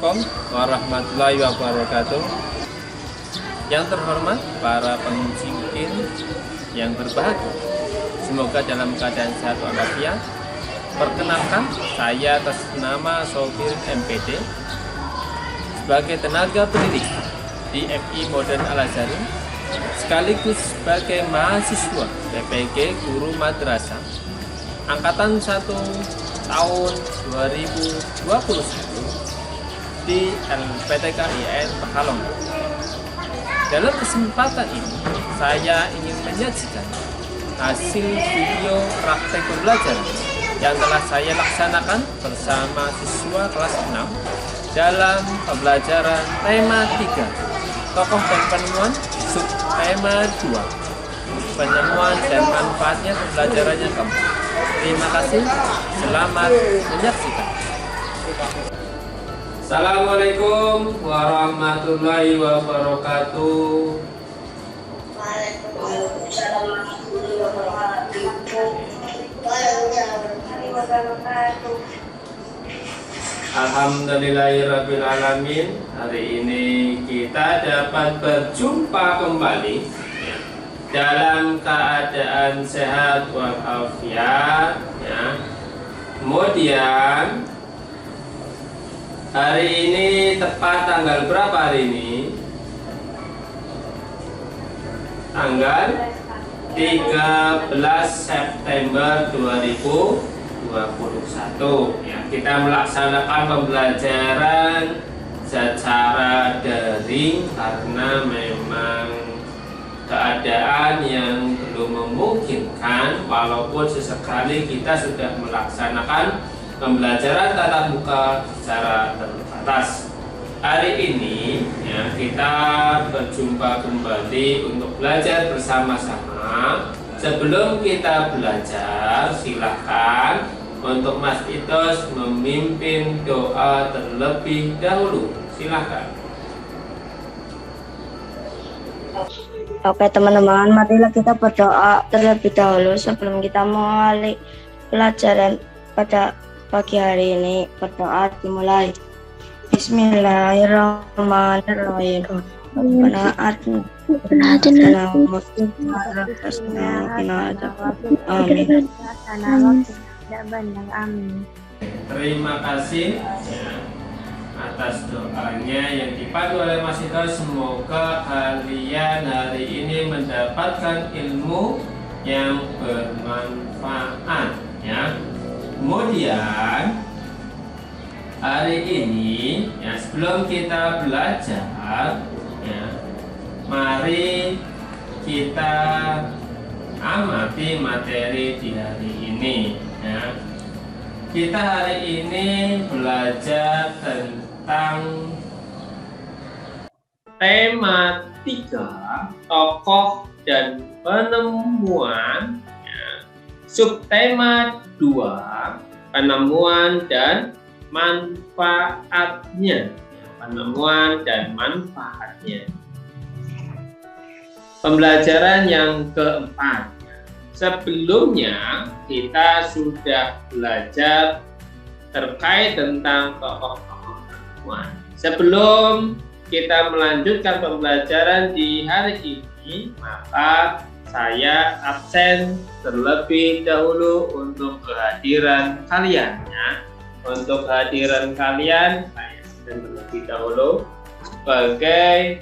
Assalamualaikum warahmatullahi wabarakatuh. Yang terhormat para pemimpin yang berbahagia, semoga dalam keadaan sehat walafiat. Perkenalkan, saya atas nama Sopir MPD sebagai tenaga pendidik di FI Modern Al-Azhari, sekaligus sebagai mahasiswa PPG Guru Madrasah Angkatan 1 tahun 2021 di LPTK IAIN Pekalongan. Dalam kesempatan ini, saya ingin menyajikan hasil video praktek pembelajaran yang telah saya laksanakan bersama siswa kelas 6 dalam pembelajaran tema 3, tokoh dan penemuan, sub tema 2, penemuan dan manfaatnya pembelajarannya keempat. Terima kasih, selamat menyaksikan. Assalamualaikum warahmatullahi wabarakatuh. Waalaikumsalam warahmatullahi wabarakatuh. Waalaikumsalam wabarakatuh. Alhamdulillahirabbil alamin. Hari ini kita dapat berjumpa kembali dalam keadaan sehat walafiat, ya. Kemudian hari ini tepat tanggal berapa hari ini? Tanggal 13 September 2021, ya. Kita melaksanakan pembelajaran secara daring karena memang keadaan yang belum memungkinkan, walaupun sesekali kita sudah melaksanakan pembelajaran tatap muka secara terbatas. Hari ini, ya, kita berjumpa kembali untuk belajar bersama-sama. Sebelum kita belajar, silakan untuk Mas Itos memimpin doa terlebih dahulu. Silakan. Oke teman-teman, marilah kita berdoa terlebih dahulu sebelum kita memulai pelajaran pada pagi hari ini. Berdoa dimulai. Bismillahirrahmanirrahim. Amin. Terima kasih, ya, atas doanya yang dipandu oleh Mas Ito. Semoga kalian hari ini mendapatkan ilmu yang bermanfaat, ya. Kemudian hari ini, ya, sebelum kita belajar, ya, mari kita amati materi di hari ini, ya. Kita hari ini belajar tentang tema 3, tokoh dan penemuan, ya. Subtema 2, penemuan dan manfaatnya, ya. Penemuan dan manfaatnya. Pembelajaran yang keempat. Sebelumnya kita sudah belajar terkait tentang tokoh-tokoh penemuan. Sebelum kita melanjutkan pembelajaran di hari ini, maka saya absen terlebih dahulu untuk kehadiran kalian, ya. Untuk kehadiran kalian, saya absen terlebih dahulu sebagai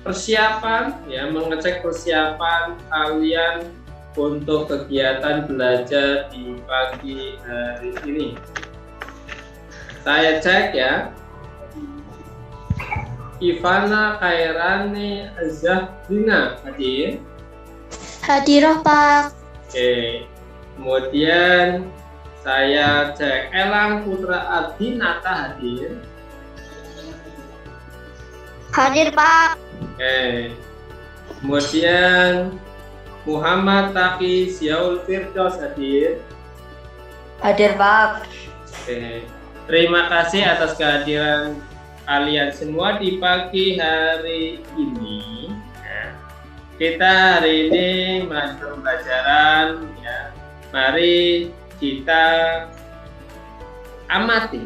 persiapan, ya, mengecek persiapan kalian untuk kegiatan belajar di pagi hari ini. Saya cek, ya. Ivana Khairani Zahrina hadir? Hadirah, Pak. Oke. Kemudian saya cek Elang Putra Adinata hadir? Hadir, Pak. Oke. Kemudian Muhammad Taqi Ziaul Firdaus hadir? Hadir, Pak. Oke. Terima kasih atas kehadiran kalian semua di pagi hari ini. Ya. Kita hari ini melanjutkan pembelajaran, ya. Mari kita amati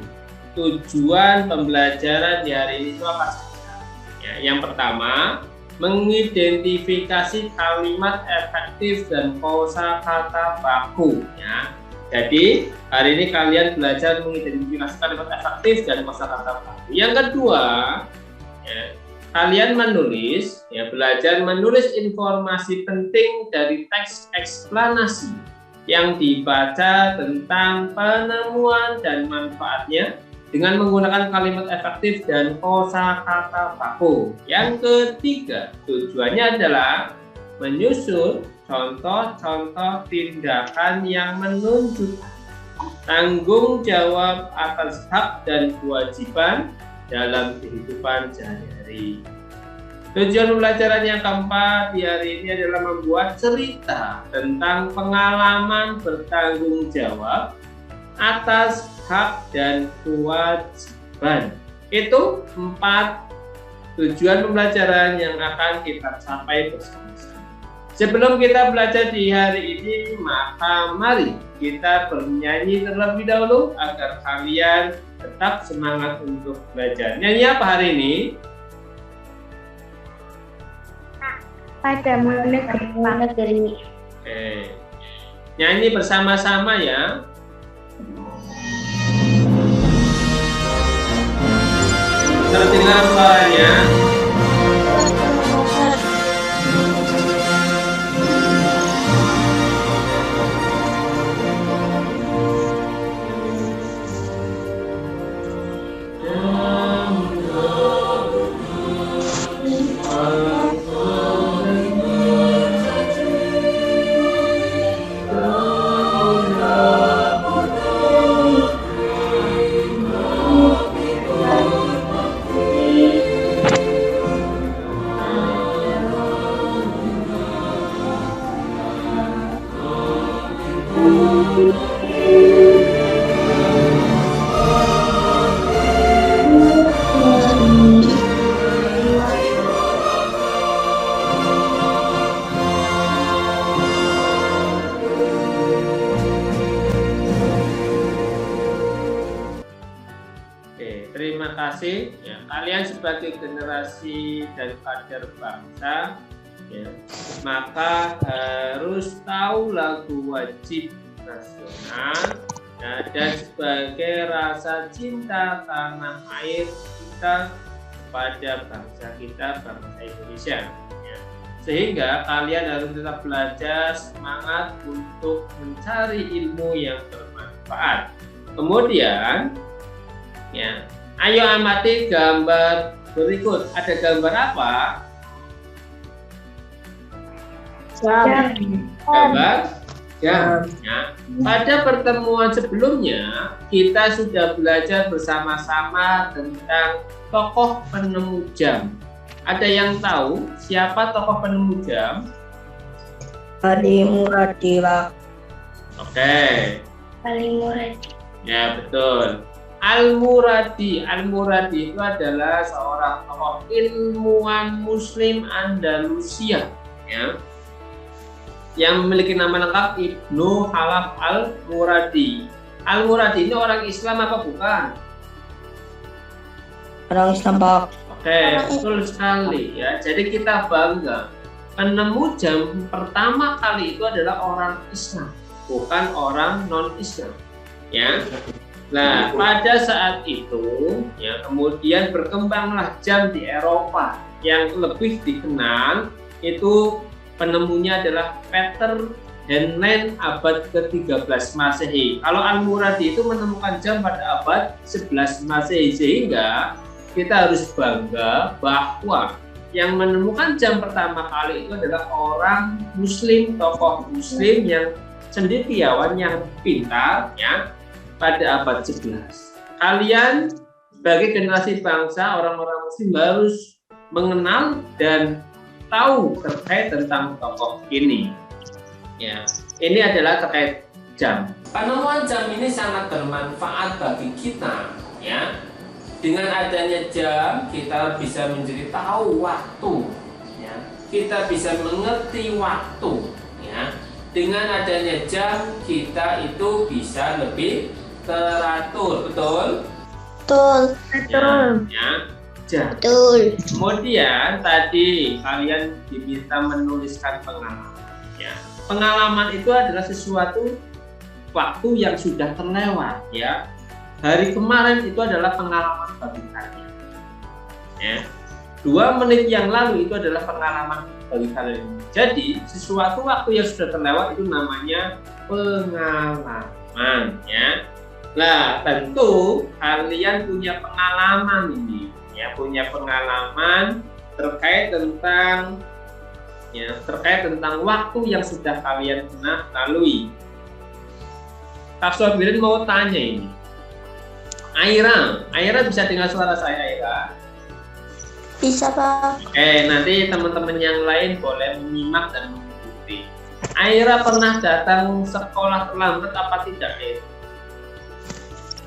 tujuan pembelajaran di hari ini itu apa saja? Ya, yang pertama, mengidentifikasi kalimat efektif dan kosakata baku. Ya. Jadi hari ini kalian belajar mengidentifikasi kalimat efektif dan kosakata baku. Yang kedua, ya, kalian menulis, ya, belajar menulis informasi penting dari teks eksplanasi yang dibaca tentang penemuan dan manfaatnya dengan menggunakan kalimat efektif dan kosakata baku. Yang ketiga, tujuannya adalah menyusun contoh-contoh tindakan yang menunjukkan tanggung jawab atas hak dan kewajiban dalam kehidupan sehari-hari. Tujuan pembelajaran yang keempat di hari ini adalah membuat cerita tentang pengalaman bertanggung jawab atas hak dan kewajiban. Itu 4 tujuan pembelajaran yang akan kita capai bersama-sama. Sebelum kita belajar di hari ini, maka mari kita bernyanyi terlebih dahulu agar kalian tetap semangat untuk belajar. Nyanyi apa hari ini? Padamu negeri. Oke. Nyanyi bersama-sama ya. Terdengar suaranya? Terima kasih ya, kalian sebagai generasi dan kader bangsa ya, maka harus tahu lagu wajib nasional ya, dan sebagai rasa cinta tanah air kita pada bangsa kita, bangsa Indonesia ya. Sehingga kalian harus tetap belajar, semangat untuk mencari ilmu yang bermanfaat. Kemudian ya, ayo amati gambar berikut. Ada gambar apa? Gambar jam. Ya. Pada pertemuan sebelumnya kita sudah belajar bersama-sama tentang tokoh penemu jam. Ada yang tahu siapa tokoh penemu jam? Ali Muradi, Pak. Oke. Ali Muradi. Ya, betul. Al-Muradi itu adalah seorang tokoh ilmuwan Muslim Andalusia ya, yang memiliki nama lengkap Ibnu Khalaf Al-Muradi. Al-Muradi ini orang Islam apa bukan? Orang Islam, Pak. Oke, betul sekali ya. Jadi kita bangga penemu jam pertama kali itu adalah orang Islam, bukan orang non-Islam ya. Nah, pada saat itu, ya, kemudian berkembanglah jam di Eropa yang lebih dikenal itu penemunya adalah Peter Henlein abad ke-13 Masehi. Kalau Al-Muradi itu menemukan jam pada abad 11 Masehi, sehingga kita harus bangga bahwa yang menemukan jam pertama kali itu adalah orang Muslim, tokoh Muslim yang cendekiawan, yang pintar, ya, pada abad 11. Kalian sebagai generasi bangsa, orang-orang Muslim harus mengenal dan tahu terkait tentang tokoh ini. Ya, ini adalah terkait jam. Penemuan jam ini sangat bermanfaat bagi kita. Ya, dengan adanya jam kita bisa menjadi tahu waktu. Ya, kita bisa mengerti waktu. Ya, dengan adanya jam kita itu bisa lebih teratur, betul? Betul. Ya. Jadi, Betul. kemudian tadi kalian diminta menuliskan pengalaman. Ya. Pengalaman itu adalah sesuatu waktu yang sudah terlewat. Ya. Hari kemarin itu adalah pengalaman bagi kalian. Ya. 2 menit yang lalu itu adalah pengalaman bagi kalian. Jadi sesuatu waktu yang sudah terlewat itu namanya pengalaman. Ya. Nah, tentu kalian punya pengalaman ini, ya, punya pengalaman terkait tentang waktu yang sudah kalian pernah lalui. Kak Sobirin mau tanya ini. Aira bisa dengar suara saya, Aira? Bisa, Pak. Nanti teman-teman yang lain boleh menyimak dan mengikuti. Aira pernah datang sekolah terlambat apa tidak, Aira?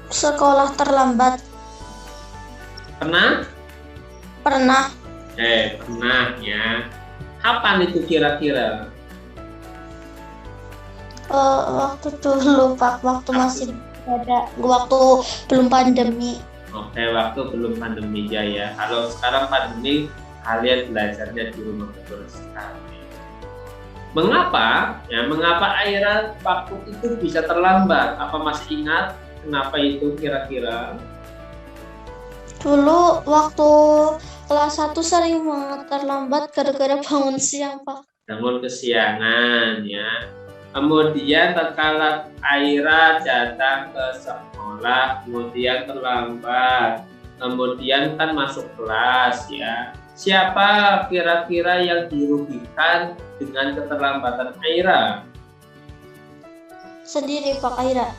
Sekolah terlambat. Pernah? Pernah. Pernah ya. Kapan itu kira-kira? Waktu dulu, Pak. Waktu masih ada. Waktu belum pandemi. Oke, waktu belum pandemi ya. Kalau sekarang pandemi, kalian belajarnya di rumah betul sekali. Mengapa? Ya, mengapa Aira waktu itu bisa terlambat? Apa masih ingat kenapa itu kira-kira? Dulu waktu kelas 1 sering banget terlambat gara-gara bangun siang, Pak. Bangun kesiangan ya. Kemudian tatkala Aira datang ke sekolah, kemudian terlambat, kemudian kan masuk kelas ya. Siapa kira-kira yang dirugikan dengan keterlambatan Aira? Sendiri, Pak, Aira.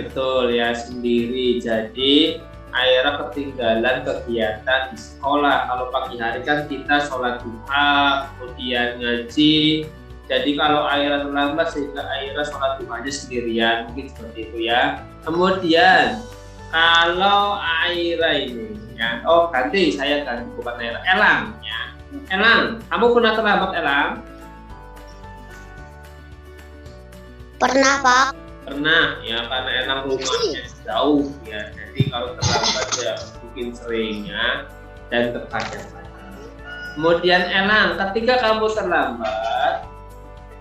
Betul ya, sendiri. Jadi Aira ketinggalan kegiatan di sekolah. Kalau pagi hari kan kita sholat duha, kemudian ngaji. Jadi kalau Aira terlambat sehingga Aira sholat duhanya sendirian, mungkin seperti itu ya. Kemudian kalau Aira ini ya, ganti, saya ganti, bukan Aira, Elang ya. Elang, kamu pernah terlambat, Elang? Pernah, Pak. Pernah ya, karena Elang rumahnya jauh ya. Jadi kalau terlambat ya mungkin sering ya, dan terkadang. Kemudian Elang, ketika kamu terlambat,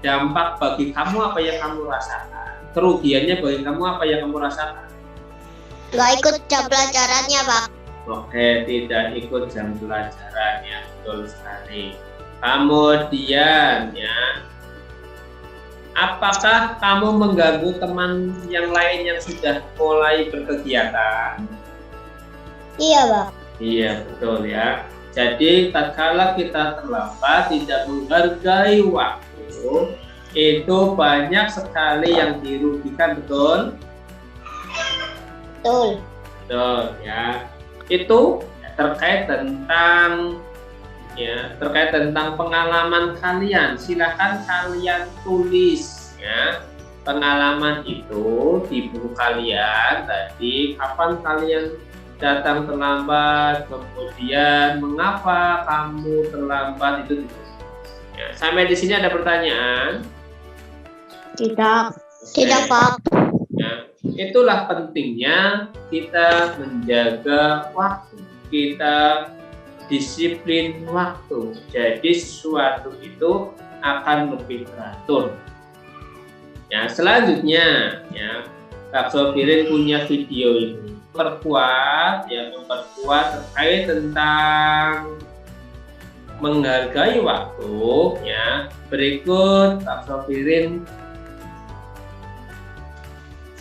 dampak bagi kamu apa yang kamu rasakan? Kerugiannya bagi kamu apa yang kamu rasakan? Nggak ikut jam pelajarannya, Pak. Oke, tidak ikut jam pelajarannya, betul sekali. Kemudian ya, apakah kamu mengganggu teman yang lain yang sudah mulai berkegiatan? Iya, Pak. Iya, betul ya. Jadi tatkala kita terlambat, tidak menghargai waktu, itu banyak sekali yang dirugikan, betul? Betul. Betul ya. Itu terkait tentang pengalaman kalian. Silakan kalian tulis ya. Pengalaman itu di buku kalian tadi, kapan kalian datang terlambat, kemudian mengapa kamu terlambat, itu ditulis. Ya, sampai di sini ada pertanyaan? Tidak, Pak. Ya, itulah pentingnya kita menjaga waktu, kita disiplin waktu. Jadi sesuatu itu akan lebih teratur. Ya, selanjutnya ya, Kak Sobirin punya video ini memperkuat terkait tentang menghargai waktu ya. Berikut Kak Sobirin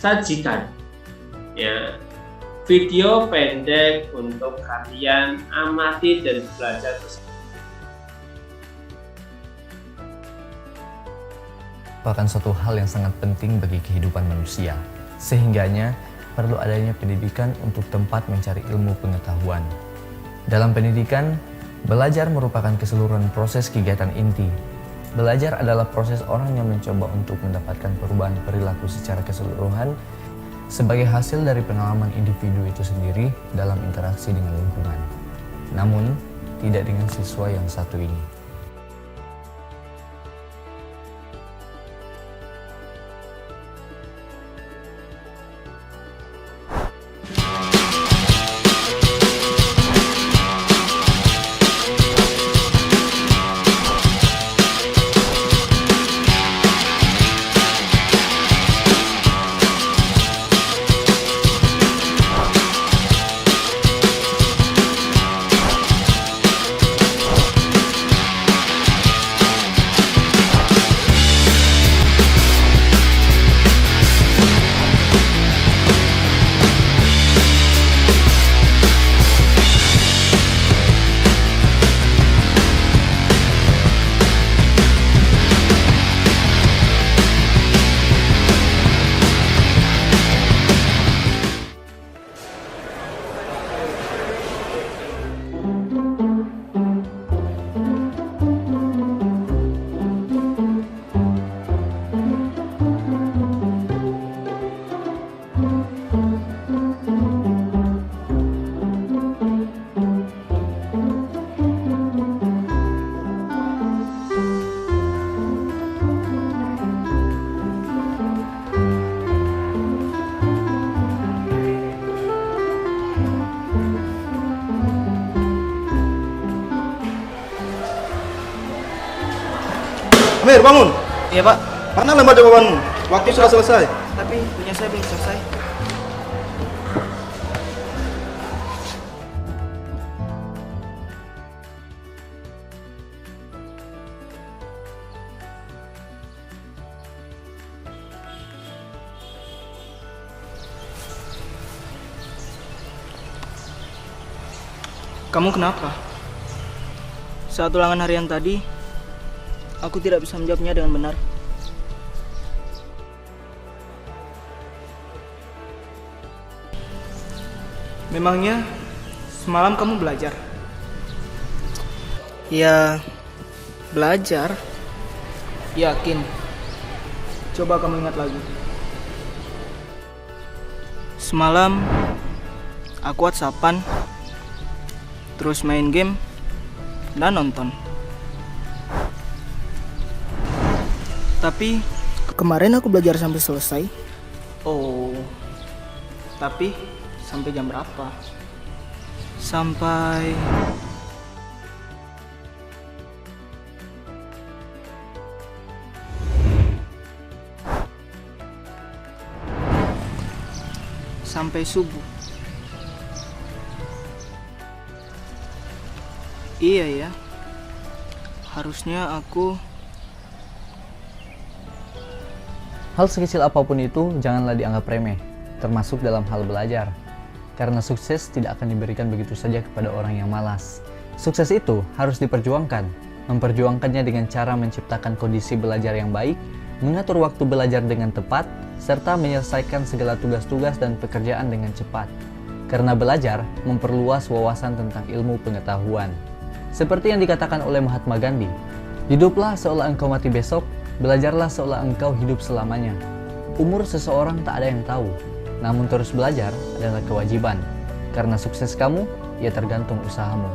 sajikan ya video pendek untuk kalian amati dan belajar bersama. Merupakan suatu hal yang sangat penting bagi kehidupan manusia, sehingganya perlu adanya pendidikan untuk tempat mencari ilmu pengetahuan. Dalam pendidikan, belajar merupakan keseluruhan proses kegiatan inti. Belajar adalah proses orang yang mencoba untuk mendapatkan perubahan perilaku secara keseluruhan sebagai hasil dari pengalaman individu itu sendiri dalam interaksi dengan lingkungan. Namun, tidak dengan siswa yang satu ini. Amir, bangun. Iya Pak, Mana lembar jawabanmu? Waktu sudah selesai. tapi punya saya belum selesai. Kamu kenapa? Saat ulangan harian tadi, aku tidak bisa menjawabnya dengan benar. Memangnya semalam kamu belajar? Ya, belajar. Yakin? Coba kamu ingat lagi. Semalam aku WhatsAppan, terus main game dan nonton. Tapi kemarin aku belajar sampai selesai. Oh, tapi sampai jam berapa? Sampai subuh. Iya ya. Harusnya aku Hal sekecil apapun itu janganlah dianggap remeh, termasuk dalam hal belajar. Karena sukses tidak akan diberikan begitu saja kepada orang yang malas. Sukses itu harus diperjuangkan. Memperjuangkannya dengan cara menciptakan kondisi belajar yang baik, mengatur waktu belajar dengan tepat, serta menyelesaikan segala tugas-tugas dan pekerjaan dengan cepat. Karena belajar memperluas wawasan tentang ilmu pengetahuan. Seperti yang dikatakan oleh Mahatma Gandhi, hiduplah seolah engkau mati besok, belajarlah seolah engkau hidup selamanya. Umur seseorang tak ada yang tahu, namun terus belajar adalah kewajiban. Karena sukses kamu, ya tergantung usahamu.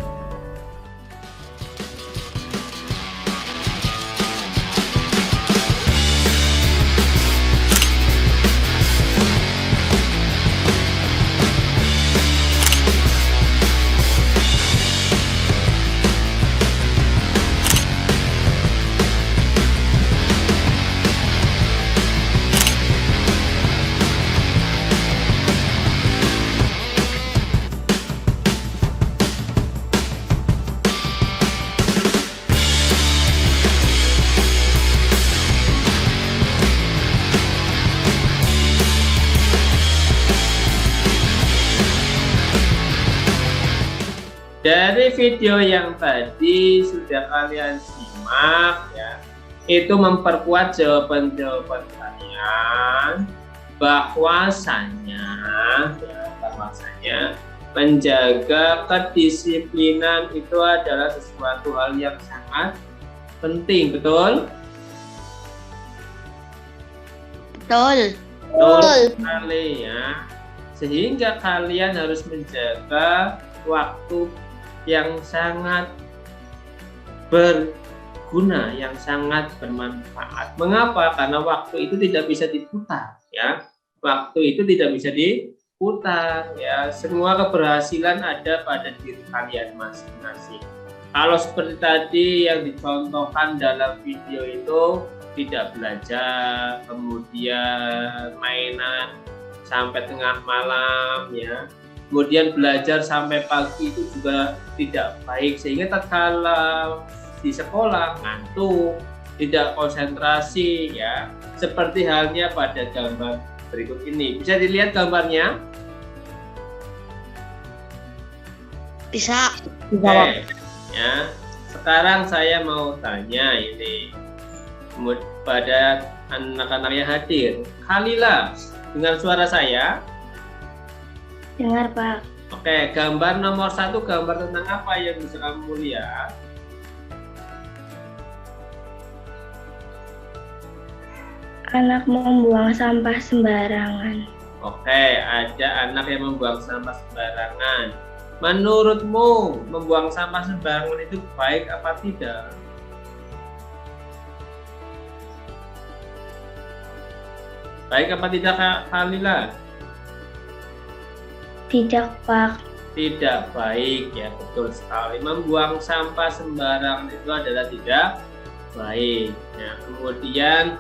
Dari video yang tadi sudah kalian simak ya, itu memperkuat jawaban-jawaban kalian bahwasanya menjaga kedisiplinan itu adalah sesuatu hal yang sangat penting, betul? Betul. Betul sekali ya. Sehingga kalian harus menjaga waktu yang sangat berguna, yang sangat bermanfaat. Mengapa? Karena waktu itu tidak bisa diputar ya. Waktu itu tidak bisa diputar ya. Semua keberhasilan ada pada diri kalian masing-masing. Kalau seperti tadi yang dicontohkan dalam video itu, tidak belajar, kemudian mainan sampai tengah malam ya. Kemudian belajar sampai pagi itu juga tidak baik, sehingga tatkala di sekolah ngantuk, tidak konsentrasi ya. Seperti halnya pada gambar berikut ini. Bisa dilihat gambarnya? Bisa. Oke, ya. Sekarang saya mau tanya ini pada anak-anak yang hadir. Khalila, dengar suara saya? Dengar Pak. Oke, gambar nomor 1 gambar tentang apa yang bisa kamu lihat? Anak membuang sampah sembarangan. Oke, ada anak yang membuang sampah sembarangan. Menurutmu, membuang sampah sembarangan itu baik apa tidak? Baik apa tidak, Khalila? Tidak Pak. Tidak baik ya, betul sekali. Membuang sampah sembarangan itu adalah tidak Baik. Ya, kemudian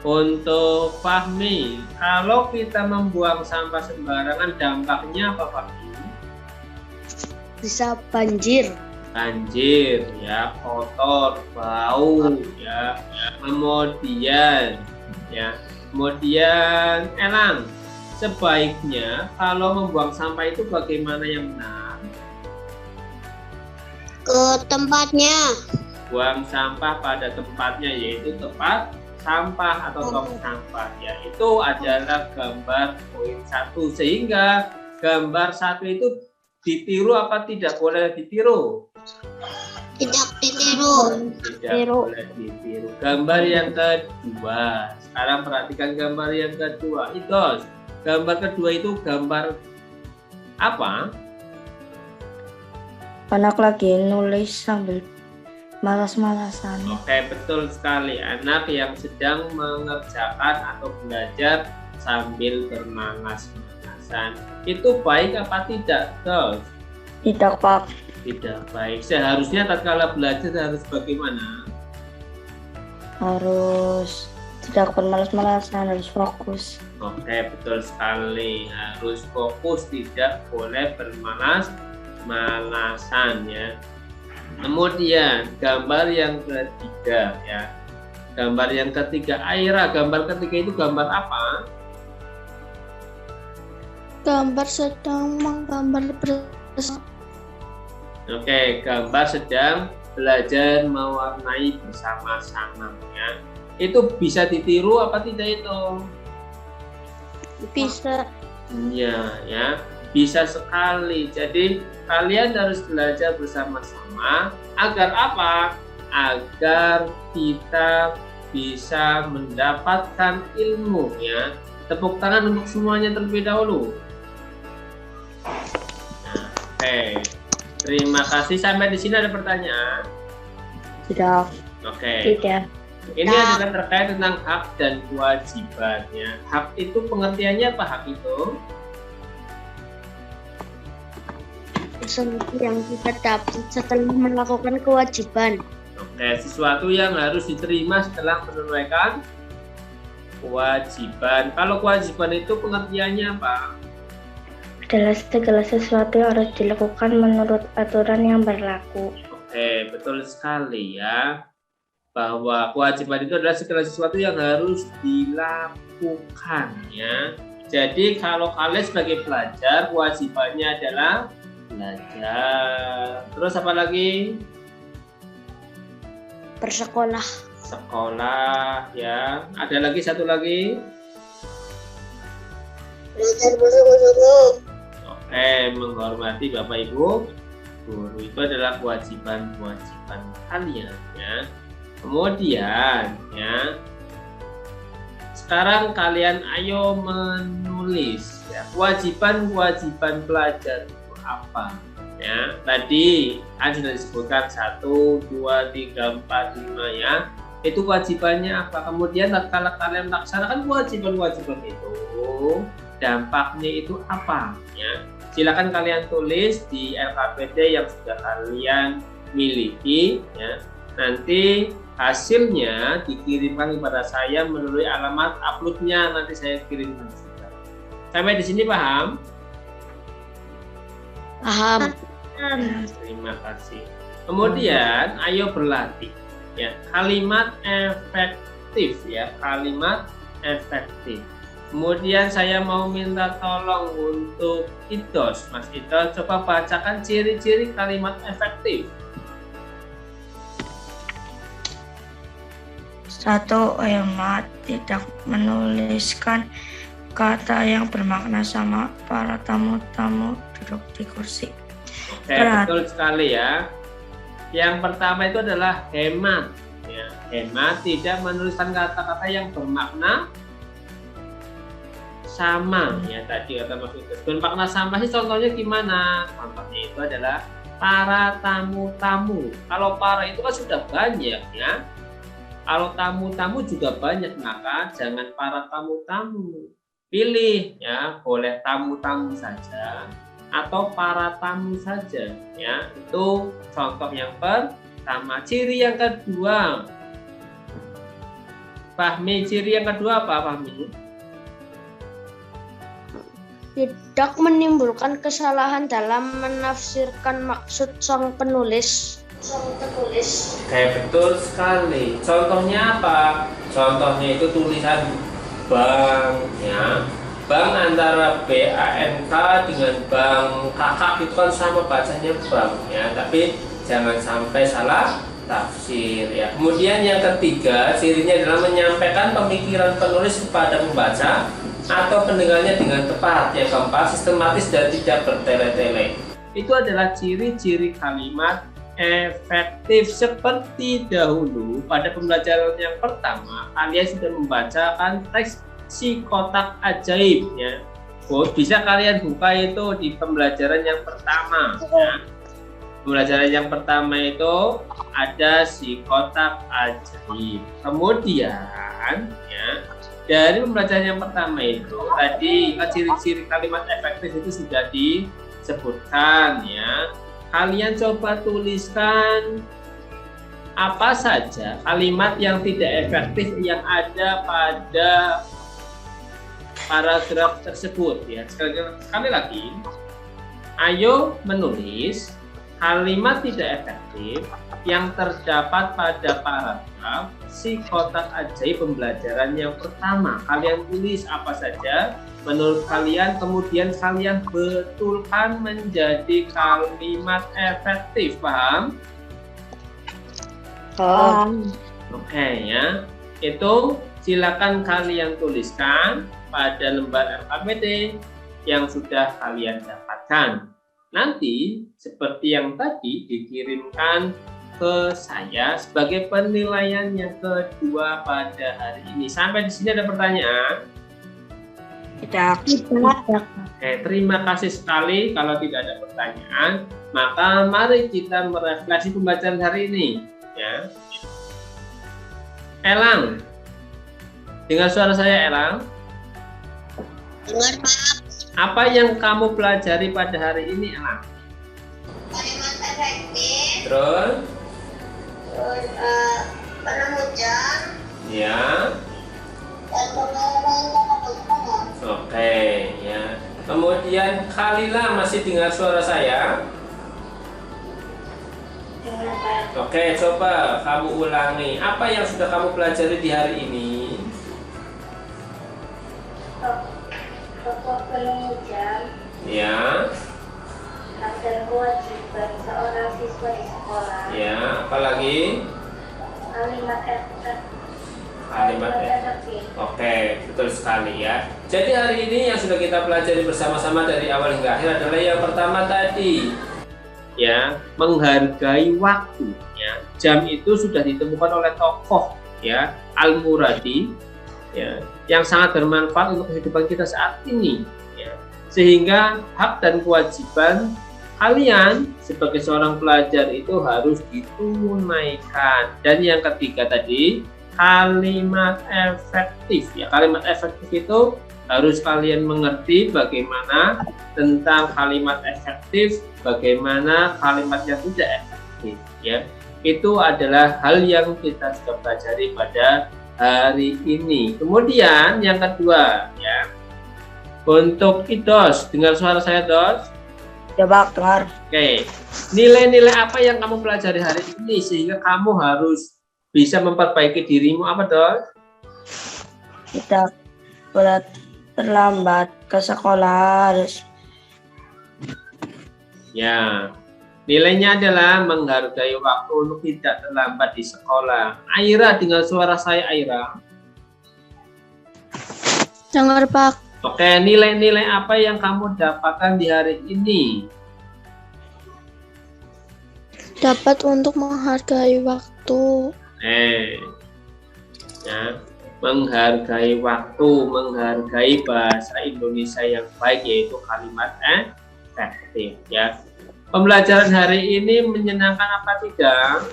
untuk Fahmi, kalau kita membuang sampah sembarangan dampaknya apa, Fahmi? Bisa banjir. Banjir, ya, kotor, bau, ya. Kemudian Elang, sebaiknya kalau membuang sampah itu bagaimana yang benar? Ke tempatnya. Buang sampah pada tempatnya, yaitu tempat sampah atau tong sampah, ya. Itu adalah gambar poin 1, sehingga gambar 1 itu ditiru apa tidak boleh ditiru? Tidak ditiru. Tidak boleh ditiru. Gambar yang kedua, sekarang perhatikan gambar yang kedua. Itu gambar kedua itu gambar apa? Anak lagi nulis sambil malas-malasan. Oke, betul sekali. Anak yang sedang mengerjakan atau belajar sambil bermalas-malasan. Itu baik apa tidak, Dos? Tidak, Pak. Tidak baik. Seharusnya tatkala belajar harus bagaimana? Harus tidak bermalas-malasan, harus fokus. Oke, betul sekali. Harus fokus, tidak boleh bermalas-malasan, ya. Kemudian gambar yang ketiga, ya. Gambar yang ketiga, Aira, gambar ketiga itu gambar apa? Gambar sedang menggambar bersama. Oke, gambar sedang belajar mewarnai bersama-sama, ya. Itu bisa ditiru apa tidak itu? Bisa. Ya, bisa sekali. Jadi kalian harus belajar bersama-sama agar apa? Agar kita bisa mendapatkan ilmu, ya. Tepuk tangan untuk semuanya terlebih dahulu. Nah, oke. Terima kasih. Sampai di sini ada pertanyaan? Tidak. Oke. Tidak. Ini adalah terkait tentang hak dan kewajibannya. Hak itu pengertiannya apa, hak itu? Sesuatu yang kita dapat setelah melakukan kewajiban. Oke, sesuatu yang harus diterima setelah menunaikan kewajiban. Kalau kewajiban itu pengertiannya apa? Adalah segala sesuatu yang harus dilakukan menurut aturan yang berlaku. Oke, betul sekali, ya. Bahwa kewajiban itu adalah segala sesuatu yang harus dilakukan, ya. Jadi kalau kalian sebagai pelajar, kewajibannya adalah belajar. Terus apa lagi? Bersekolah. Sekolah, ya. Ada lagi satu lagi? Belajar bersungguh-sungguh. Oke, menghormati Bapak Ibu guru itu adalah kewajiban-kewajiban kalian, ya. Kemudian, ya, sekarang kalian ayo menulis, ya, kewajiban-kewajiban pelajar itu apa, ya. Tadi kan sudah disebutkan 1, 2, 3, 4, 5, ya. Itu kewajibannya apa? Kemudian kalau kalian melaksanakan kewajiban-kewajiban itu, dampaknya itu apa, ya. Silakan kalian tulis di LKPD yang sudah kalian miliki, ya. Nanti hasilnya dikirimkan kepada saya melalui alamat uploadnya, nanti saya kirimkan juga. Sampai di sini paham? Paham. Terima kasih. Kemudian ayo berlatih, ya, kalimat efektif, ya, kalimat efektif. Kemudian saya mau minta tolong untuk Idos, Mas Idos, coba bacakan ciri-ciri kalimat efektif. 1. Hemat, tidak menuliskan kata yang bermakna sama. Para tamu-tamu duduk di kursi. Oke, betul sekali, ya. Yang pertama itu adalah hemat, ya. Hemat, tidak menuliskan kata-kata yang bermakna sama, ya, tadi kata Mas Idos. Bermakna sama sih contohnya gimana? Contohnya itu adalah para tamu-tamu. Kalau para itu kan sudah banyak, ya. Kalau tamu-tamu juga banyak, maka jangan para tamu-tamu. Pilih, ya, boleh tamu-tamu saja atau para tamu saja, ya. Itu contoh yang pertama. pertama. Ciri yang kedua, Fahmi, ciri yang kedua apa, Fahmi? Tidak menimbulkan kesalahan dalam menafsirkan maksud sang penulis. Oke, betul sekali. Contohnya apa? Contohnya itu tulisan bank, ya. Bank antara BANK dengan bank kakak itu kan sama bacanya bank, ya. Tapi jangan sampai salah tafsir, ya. Kemudian yang ketiga, cirinya adalah menyampaikan pemikiran penulis kepada pembaca atau pendengarnya dengan tepat. Yang keempat, sistematis dan tidak bertele-tele. Itu adalah ciri-ciri kalimat efektif. Seperti dahulu pada pembelajaran yang pertama, kalian sudah membacakan teks si kotak ajaib, ya. Bisa kalian buka itu di pembelajaran yang pertama, ya. Pembelajaran yang pertama itu ada si kotak ajaib. Kemudian, ya, dari pembelajaran yang pertama itu tadi ciri-ciri kalimat efektif itu sudah disebutkan, ya. Kalian coba tuliskan apa saja kalimat yang tidak efektif yang ada pada paragraf tersebut, ya. Sekali lagi, ayo menulis kalimat tidak efektif yang terdapat pada paragraf si kotak ajaib pembelajaran yang pertama. Kalian tulis apa saja menurut kalian, kemudian kalian betulkan menjadi kalimat efektif. Paham? Oke, ya. Itu silakan kalian tuliskan pada lembar LKPD yang sudah kalian dapatkan. Nanti seperti yang tadi dikirimkan ke saya sebagai penilaian yang kedua pada hari ini. Sampai di sini ada pertanyaan? Tidak. Oke, terima kasih sekali. Kalau tidak ada pertanyaan, maka mari kita merefleksi pembacaan hari ini, ya. Elang, dengar suara saya, Elang? Dengar, Pak. Apa yang kamu pelajari pada hari ini, Elang? Kalimat efektif, Terus? penemujan, Ya. dan pengelolaan pengetahuan. Oke, ya. Kemudian Khalila masih dengar suara saya? Oke, coba kamu ulangi. Apa yang sudah kamu pelajari di hari ini? Pokok penemujan Ya. hak dan kewajiban seorang siswa di sekolah. Ya, apalagi? Kalimat efektif. Kalimat efektif. Oke, betul sekali, ya. Jadi hari ini yang sudah kita pelajari bersama-sama dari awal hingga akhir adalah yang pertama tadi, ya, menghargai waktu, ya. Jam itu sudah ditemukan oleh tokoh, ya, Al-Muradi, ya, yang sangat bermanfaat untuk kehidupan kita saat ini, ya. Sehingga hak dan kewajiban kalian sebagai seorang pelajar itu harus ditunaikan. Dan yang ketiga tadi, kalimat efektif, ya. Kalimat efektif itu harus kalian mengerti bagaimana tentang kalimat efektif, bagaimana kalimat yang tidak efektif, ya. Itu adalah hal yang kita sudah pelajari pada hari ini. Kemudian yang kedua, ya, untuk IDOS, dengar suara saya, DOS? Coba dengar. Oke, nilai-nilai apa yang kamu pelajari hari ini sehingga kamu harus bisa memperbaiki dirimu, apa, DOS? Tidak boleh terlambat ke sekolah, harus. Ya, nilainya adalah menghargai waktu untuk tidak terlambat di sekolah. Aira, dengar suara saya, Aira? Dengar, Pak. Oke, nilai-nilai apa yang kamu dapatkan di hari ini? Dapat untuk menghargai waktu. Ya, menghargai waktu, menghargai bahasa Indonesia yang baik, yaitu kalimat efektif, ya. Pembelajaran hari ini menyenangkan apa tidak?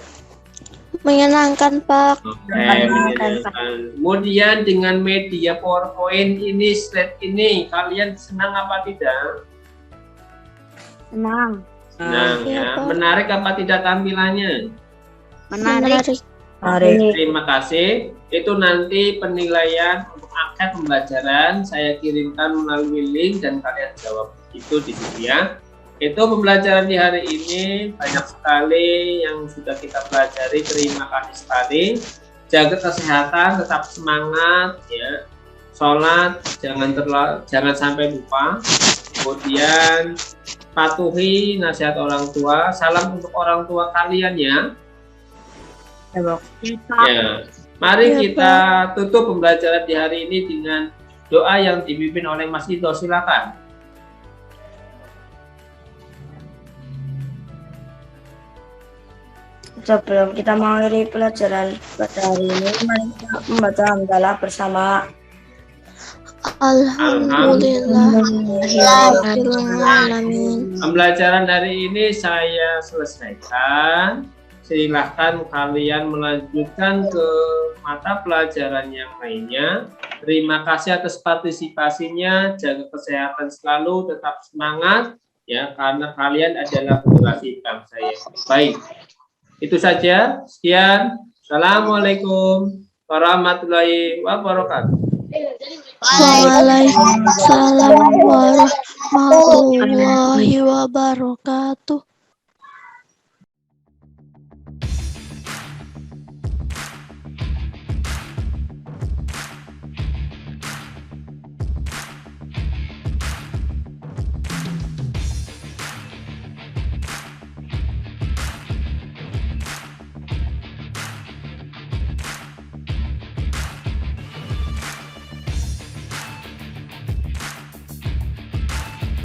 Menyenangkan, Pak. Oke, menyenangkan. Kemudian dengan media PowerPoint ini, slide ini, kalian senang apa tidak? Senang. Senang, Iya, ya. Pak. Menarik apa tidak tampilannya? Menarik. Mari. Terima kasih. Itu nanti penilaian untuk angka pembelajaran saya kirimkan melalui link dan kalian jawab itu di sini ya. Itu pembelajaran di hari ini banyak sekali yang sudah kita pelajari. Terima kasih sekali. Jaga kesehatan, tetap semangat ya. Sholat jangan sampai lupa. Kemudian patuhi nasihat orang tua. Salam untuk orang tua kalian ya. Ya. Mari kita tutup pembelajaran di hari ini dengan doa yang dipimpin oleh Mas Ito. Silakan. Sebelum kita mengakhiri pelajaran pada hari ini, mari kita membaca hamdalah bersama. Alhamdulillahirrahmanirrahim. Pembelajaran hari ini saya selesaikan. Silahkan kalian melanjutkan ke mata pelajaran yang lainnya. Terima kasih atas partisipasinya. Jaga kesehatan selalu, tetap semangat ya, karena kalian adalah generasi bangsa yang baik. Itu saja. Sekian. Assalamualaikum warahmatullahi wabarakatuh. Waalaikumsalam warahmatullahi wabarakatuh.